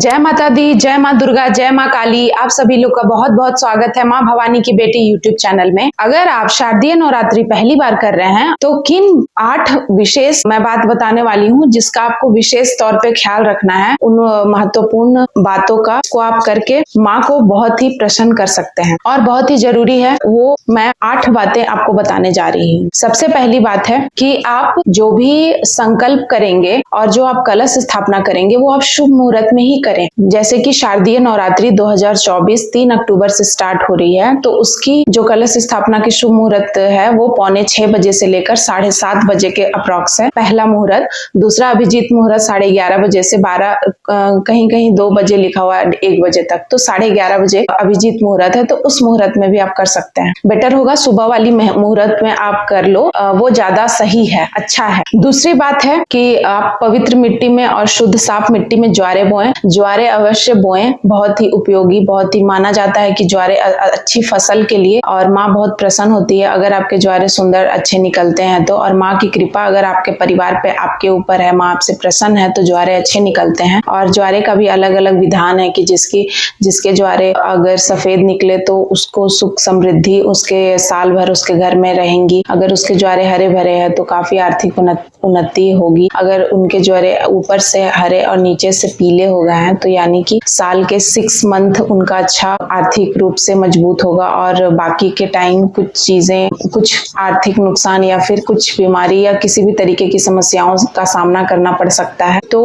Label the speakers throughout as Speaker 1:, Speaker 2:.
Speaker 1: जय माता दी, जय माँ दुर्गा, जय माँ काली। आप सभी लोग का बहुत बहुत स्वागत है माँ भवानी की बेटी यूट्यूब चैनल में। अगर आप शारदीय नवरात्रि पहली बार कर रहे हैं तो किन 8 विशेष मैं बात बताने वाली हूँ जिसका आपको विशेष तौर पे ख्याल रखना है। उन महत्वपूर्ण बातों का को आप करके माँ को बहुत ही प्रसन्न कर सकते हैं और बहुत ही जरूरी है वो मैं 8 बातें आपको बताने जा रही हूँ। सबसे पहली बात है कि आप जो भी संकल्प करेंगे और जो आप कलश स्थापना करेंगे वो आप शुभ मुहूर्त में ही करें। जैसे कि शारदीय नवरात्रि 2024 3 अक्टूबर से स्टार्ट हो रही है, तो उसकी जो कलश स्थापना की शुभ मुहूर्त है वो 5:45 बजे से लेकर 7:30 बजे के अप्रॉक्स है पहला मुहूर्त। दूसरा अभिजीत मुहूर्त 11:30 बजे से 12 कहीं कहीं 2 बजे लिखा हुआ है 1 बजे तक, तो 11:30 बजे अभिजीत मुहूर्त है, तो उस मुहूर्त में भी आप कर सकते हैं। बेटर होगा सुबह वाली मुहूर्त में आप कर लो, वो ज्यादा सही है, अच्छा है। दूसरी बात है कि आप पवित्र मिट्टी में और शुद्ध साफ मिट्टी में ज्वारे बोएं। ज्वारे अवश्य बोएं, बहुत ही उपयोगी, बहुत ही माना जाता है कि ज्वारे अच्छी फसल के लिए और माँ बहुत प्रसन्न होती है अगर आपके ज्वारे सुंदर अच्छे निकलते हैं तो। और माँ की कृपा अगर आपके परिवार पे आपके ऊपर है, माँ आपसे प्रसन्न है तो ज्वारे अच्छे निकलते हैं। और ज्वारे का भी अलग अलग विधान है कि जिसके ज्वारे अगर सफेद निकले तो उसको सुख समृद्धि उसके साल भर उसके घर में रहेंगी। अगर उसके ज्वारे हरे भरे हैं तो काफी आर्थिक उन्नति होगी। अगर उनके ज्वारे ऊपर से हरे और नीचे से पीले हो गए हैं तो यानी कि साल के 6 मंथ उनका अच्छा आर्थिक रूप से मजबूत होगा और बाकी के टाइम कुछ आर्थिक नुकसान या फिर कुछ बीमारी या किसी भी तरीके की समस्याओं का सामना करना पड़ सकता है। तो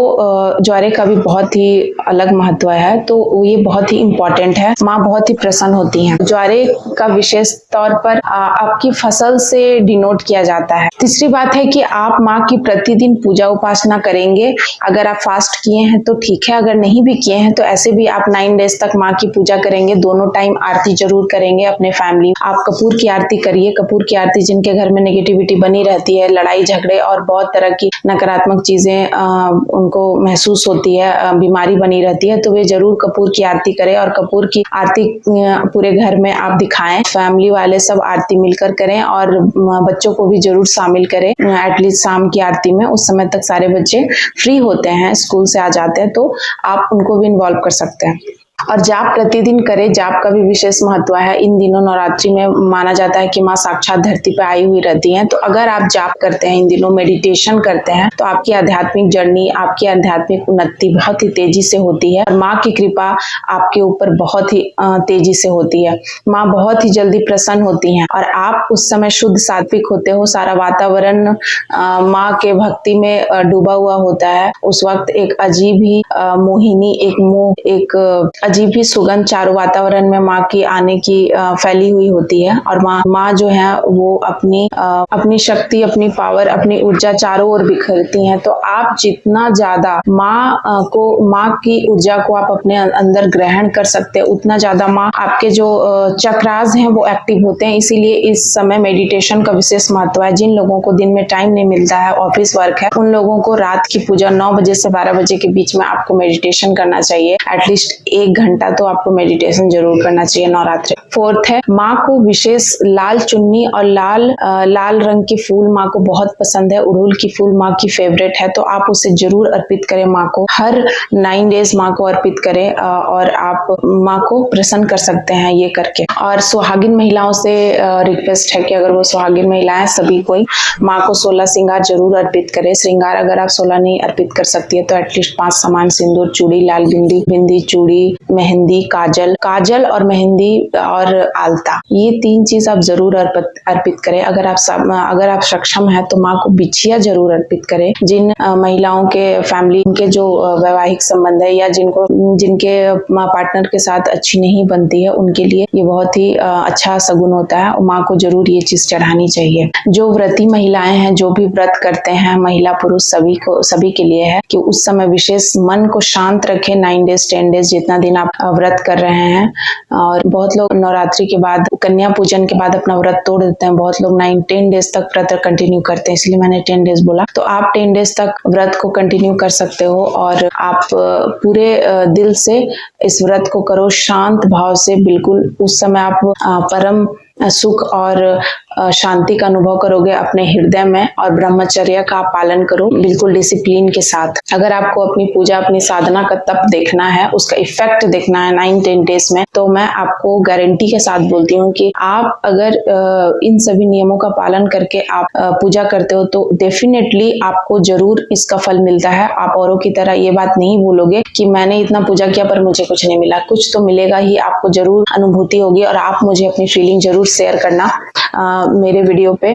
Speaker 1: ज्वारे का भी बहुत ही अलग महत्व है, तो ये बहुत ही इम्पोर्टेंट है। माँ बहुत ही प्रसन्न होती हैं। ज्वारे का विशेष तौर पर आपकी फसल से डिनोट किया जाता है। तीसरी बात है कि आप माँ की प्रतिदिन पूजा उपासना करेंगे। अगर आप फास्ट किए हैं तो ठीक है, अगर नहीं भी किए हैं तो ऐसे भी आप 9 डेज तक माँ की पूजा करेंगे। दोनों टाइम आरती जरूर करेंगे अपने फैमिली। आप कपूर की आरती करिए। कपूर की आरती जिनके घर में नेगेटिविटी बनी रहती है, लड़ाई झगड़े और बहुत तरह की नकारात्मक चीजें उनको महसूस होती है, बीमारी बनी रहती है, तो वे जरूर कपूर की आरती करें और कपूर की आरती पूरे घर में आप दिखाएं। फैमिली वाले सब आरती मिलकर करें और बच्चों को भी जरूर शामिल करें एटलीस्ट शाम की आरती में। उस समय तक सारे बच्चे फ्री होते हैं, स्कूल से आ जाते हैं, तो आप उनको भी इन्वॉल्व कर सकते हैं। और जाप प्रतिदिन करें। जाप का भी विशेष महत्व है। इन दिनों नवरात्रि में माना जाता है कि माँ साक्षात धरती पर आई हुई रहती हैं, तो अगर आप जाप करते हैं, इन दिनों मेडिटेशन करते हैं, तो आपकी आध्यात्मिक जर्नी, आपकी आध्यात्मिक उन्नति बहुत ही तेजी से होती है और माँ की कृपा आपके ऊपर बहुत ही तेजी से होती है। माँ बहुत ही जल्दी प्रसन्न होती हैं और आप उस समय शुद्ध सात्विक होते हो। सारा वातावरण माँ के भक्ति में डूबा हुआ होता है। उस वक्त एक अजीब ही मोहिनी, एक अजीब ही सुगंध चारों वातावरण में माँ की आने की फैली हुई होती है। और माँ जो है वो अपनी शक्ति, अपनी पावर, अपनी ऊर्जा चारों ओर बिखरती हैं। तो आप जितना ज्यादा माँ की ऊर्जा को आप अपने अंदर ग्रहण कर सकते हैं, उतना ज्यादा माँ आपके जो चक्रास हैं वो एक्टिव होते हैं। इसीलिए इस समय मेडिटेशन का विशेष महत्व है। जिन लोगों को दिन में टाइम नहीं मिलता है, ऑफिस वर्क है, उन लोगों को रात की पूजा 9 बजे से 12 बजे के बीच में आपको मेडिटेशन करना चाहिए। एटलीस्ट 1 घंटा तो आपको मेडिटेशन जरूर करना चाहिए नवरात्रि। 4th है, माँ को विशेष लाल चुन्नी और लाल रंग की फूल माँ को बहुत पसंद है। उड़हुल की फूल माँ की फेवरेट है, तो आप उसे जरूर अर्पित करें माँ को। हर 9 डेज माँ को अर्पित करें और आप माँ को प्रसन्न कर सकते हैं ये करके। और सुहागिन महिलाओं से रिक्वेस्ट है कि अगर वो सुहागिन महिलाएं सभी कोई माँ को 16 श्रृंगार जरूर अर्पित करें। श्रृंगार अगर आप 16 नहीं अर्पित कर सकती है तो एटलीस्ट 5 सामान, सिंदूर, चूड़ी, लाल बिंदी, चूड़ी, मेहंदी, काजल और मेहंदी और आलता, ये 3 चीज आप जरूर अर्पित करें। अगर आप सक्षम है तो माँ को बिछिया जरूर अर्पित करें। जिन महिलाओं के फैमिली के जो वैवाहिक संबंध है या जिनके पार्टनर के साथ अच्छी नहीं बनती है, उनके लिए ये बहुत ही अच्छा सगुन होता है। माँ को जरूर ये चीज चढ़ानी चाहिए। जो व्रती महिलाएं हैं, जो भी व्रत करते हैं, महिला पुरुष सभी के लिए है कि उस समय विशेष मन को शांत रखें। 9 डेज 10 डेज जितना दिन आप व्रत कर रहे हैं। और बहुत लोग नवरात्रि के बाद, कन्या पूजन के बाद अपना व्रत तोड़ देते हैं। बहुत लोग 9-10 डेज तक व्रत कंटिन्यू करते हैं, इसलिए मैंने 10 डेज बोला। तो आप 10 डेज तक व्रत को कंटिन्यू कर सकते हो और आप पूरे दिल से इस व्रत को करो, शांत भाव से। बिल्कुल उस समय आप परम सुख और शांति का अनुभव करोगे अपने हृदय में। और ब्रह्मचर्य का पालन करो बिल्कुल डिसिप्लिन के साथ। अगर आपको अपनी पूजा अपनी साधना का तप देखना है, उसका इफेक्ट देखना है 9-10 डेज में, तो मैं आपको गारंटी के साथ बोलती हूँ कि आप अगर इन सभी नियमों का पालन करके आप पूजा करते हो तो डेफिनेटली आपको जरूर इसका फल मिलता है। आप औरों की तरह ये बात नहीं बोलोगे कि मैंने इतना पूजा किया पर मुझे कुछ नहीं मिला। कुछ तो मिलेगा ही, आपको जरूर अनुभूति होगी। और आप मुझे अपनी फीलिंग जरूर शेयर करना मेरे वीडियो पे,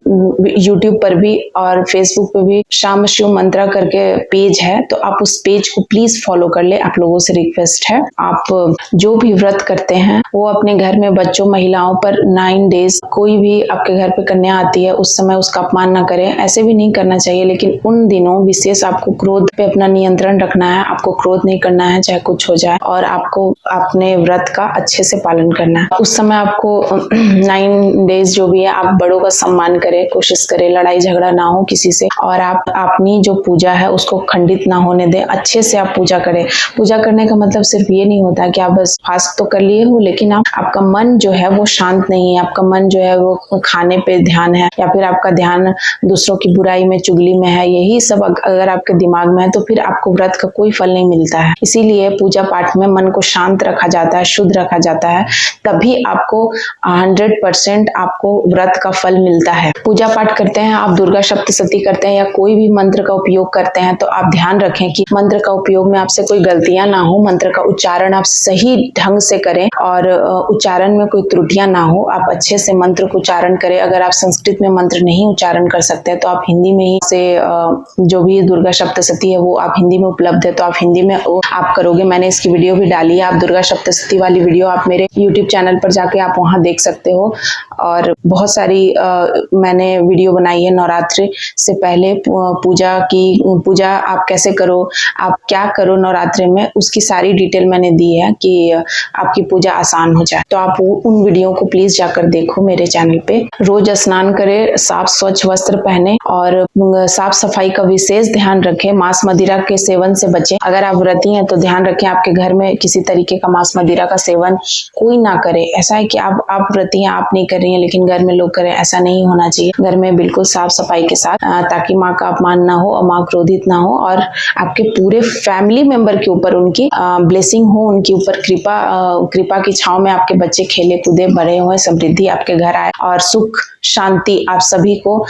Speaker 1: यूट्यूब पर भी और फेसबुक पे भी शाम शिव मंत्रा करके पेज है, तो आप उस पेज को प्लीज फॉलो कर ले। आप लोगों से रिक्वेस्ट है, आप जो भी व्रत करते हैं वो अपने घर में बच्चों महिलाओं पर 9 डेज, कोई भी आपके घर पे कन्या आती है उस समय उसका अपमान ना करें। ऐसे भी नहीं करना चाहिए, लेकिन उन दिनों विशेष आपको क्रोध पे अपना नियंत्रण रखना है। आपको क्रोध नहीं करना है चाहे कुछ हो जाए, और आपको अपने व्रत का अच्छे से पालन करना है। उस समय आपको 9 डेज जो भी है आप बड़ों का सम्मान करें, कोशिश करें लड़ाई झगड़ा ना हो किसी से, और आप अपनी जो पूजा है उसको खंडित ना होने दें। अच्छे से आप पूजा करें। पूजा करने का मतलब सिर्फ ये नहीं होता कि आप बस फास्ट तो कर लिए हो, लेकिन आपका मन जो है वो शांत नहीं है, आपका मन जो है वो खाने पे ध्यान है, या फिर आपका ध्यान दूसरों की बुराई में चुगली में है। यही सब अगर आपके दिमाग में है तो फिर आपको व्रत का कोई फल नहीं मिलता है। इसीलिए पूजा पाठ में मन को शांत रखा जाता है, शुद्ध रखा जाता है, तभी आपको 100% आपको व्रत का फल मिलता है। पूजा पाठ करते हैं आप, दुर्गा सप्तशती करते हैं या कोई भी मंत्र का उपयोग करते हैं, तो आप ध्यान रखें कि मंत्र का उपयोग में आपसे कोई गलतियां ना हो, मंत्र का उच्चारण आप सही ढंग से करें और उच्चारण में कोई त्रुटियां ना हो। आप अच्छे से मंत्र को उच्चारण करें। अगर आप संस्कृत में मंत्र नहीं उच्चारण कर सकते तो आप हिंदी में ही से जो भी दुर्गा सप्तशती है वो आप हिंदी में उपलब्ध है, तो आप हिंदी में आप करोगे। मैंने इसकी वीडियो भी डाली है, आप दुर्गा सप्तशती वाली वीडियो आप मेरे यूट्यूब चैनल पर जाके आप वहां देख सकते हो। और बहुत सारी मैंने वीडियो बनाई है नवरात्रि से पहले पूजा आप कैसे करो, आप क्या करो नवरात्रि में, उसकी सारी डिटेल मैंने दी है कि आपकी पूजा आसान हो जाए। तो आप उन वीडियो को प्लीज जाकर देखो मेरे चैनल पे। रोज स्नान करें, साफ स्वच्छ वस्त्र पहने और साफ सफाई का विशेष ध्यान रखें। मांस मदिरा के सेवन से बचें। अगर आप व्रती हैं तो ध्यान रखें आपके घर में किसी तरीके का मांस मदिरा का सेवन कोई ना करे। ऐसा है कि आप व्रती हैं, आप नहीं कर रही हैं लेकिन घर में लोग करें, ऐसा नहीं होना चाहिए। घर में बिल्कुल साफ सफाई के साथ, ताकि माँ का अपमान ना हो और माँ क्रोधित ना हो, और आपके पूरे फैमिली मेंबर के ऊपर उनकी ब्लेसिंग हो, उनके ऊपर कृपा की छांव में आपके बच्चे खेले कूदे बड़े हुए, समृद्धि आपके घर आए और सुख शांति आप सभी को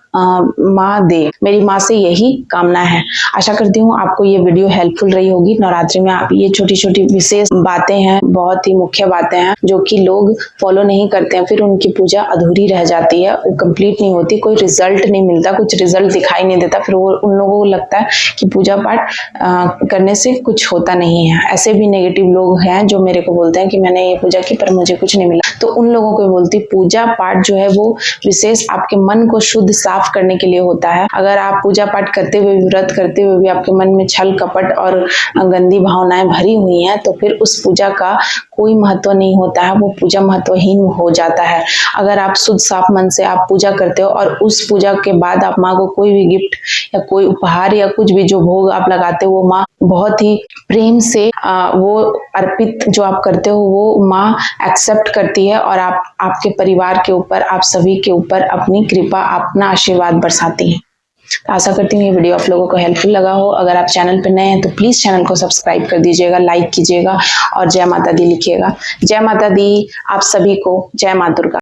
Speaker 1: माँ दे। मेरी माँ से यही कामना है। आशा करती हूँ आपको ये वीडियो हेल्पफुल रही होगी। नवरात्रि में आप ये छोटी छोटी विशेष बातें हैं, बहुत ही मुख्य बातें हैं जो कि लोग फॉलो नहीं करते हैं, फिर उनकी पूजा अधूरी रह जाती है, वो कंप्लीट नहीं होती, कोई रिजल्ट नहीं मिलता, कुछ रिजल्ट दिखाई नहीं देता, फिर वो उन लोगों को लगता है कि पूजा पाठ करने से कुछ होता नहीं है। ऐसे भी नेगेटिव लोग हैं जो मेरे को बोलते हैं कि मैंने ये पूजा की पर मुझे कुछ नहीं मिला। तो उन लोगों को बोलती, पूजा पाठ जो है वो विशेष आपके मन को शुद्ध साफ करने के लिए होता है। अगर आप पूजा पाठ करते हुए, व्रत करते हुए भी आपके मन में छल कपट और गंदी भावनाएं भरी हुई हैं, तो फिर उस पूजा का कोई महत्व नहीं होता है, वो पूजा महत्वहीन हो जाता है। अगर आप शुद्ध साफ मन से आप पूजा करते हो और उस पूजा के बाद आप माँ को कोई भी गिफ्ट या कोई उपहार या कुछ भी जो भोग आप लगाते हो, वो माँ बहुत ही प्रेम से वो अर्पित जो आप करते हो वो माँ एक्सेप्ट करती है और आपके परिवार के ऊपर, आप सभी के ऊपर अपनी कृपा, अपना आशीर्वाद बरसाती है। तो आशा करती हूँ ये वीडियो आप लोगों को हेल्पफुल लगा हो। अगर आप चैनल पर नए हैं तो प्लीज चैनल को सब्सक्राइब कर दीजिएगा, लाइक कीजिएगा और जय माता दी लिखिएगा। जय माता दी आप सभी को। जय माँ दुर्गा।